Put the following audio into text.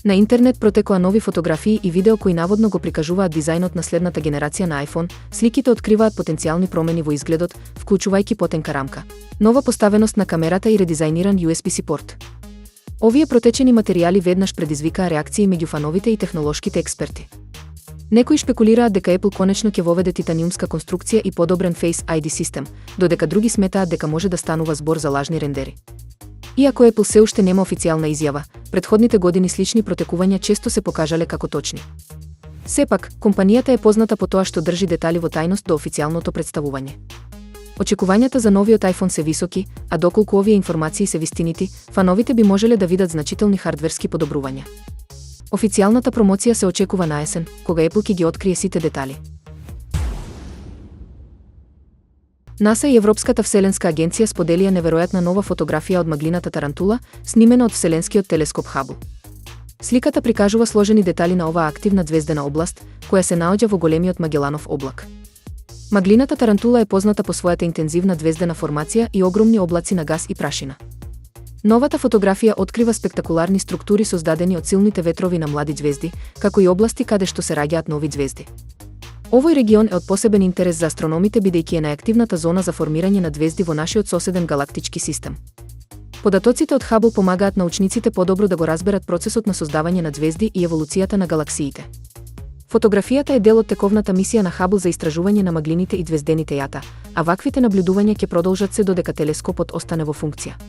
На интернет протекоа нови фотографии и видео кои наводно го прикажуваат дизајнот на следната генерација на iPhone. Сликите откриваат потенцијални промени во изгледот, вклучувајќи потенка рамка, нова поставеност на камерата и редизајниран USB-C порт. Овие протечени материјали веднаш предизвикаа реакции меѓу фановите и технолошките експерти. Некои шпекулираат дека Apple конечно ќе воведе титаниумска конструкција и подобрен Face ID систем, додека други сметаат дека може да станува збор за лажни рендери. Иако Apple се уште нема официјална изјава, претходните години слични протекувања често се покажале како точни. Сепак, компанијата е позната по тоа што држи детали во тајност до официјалното представување. Очекувањата за новиот iPhone се високи, а доколку овие информации се вистинити, фановите би можеле да видат значителни хардверски подобрувања. Официјалната промоција се очекува на есен, кога Apple ќе ги открие сите детали. НАСА и Европската вселенска агенција споделија неверојатна нова фотографија од маглината тарантула, снимена од вселенскиот телескоп Хабл. Сликата прикажува сложени детали на оваа активна ѕвездена област, која се наоѓа во големиот Магеланов облак. Маглината тарантула е позната по својата интензивна ѕвездена формација и огромни облаци на гас и прашина. Новата фотографија открива спектакуларни структури создадени од силните ветрови на млади ѕвезди, како и области каде што се раѓаат нови ѕвезди. Овој регион е од посебен интерес за астрономите бидејќи е најактивната зона за формирање на ѕвезди во нашиот соседен галактички систем. Податоците од Хабл помагаат научниците подобро да го разберат процесот на создавање на ѕвезди и еволуцијата на галаксиите. Фотографијата е дел од тековната мисија на Хабл за истражување на маглините и ѕвездените јата, а ваквите наблюдувања ќе продолжат се додека телескопот остане во функција.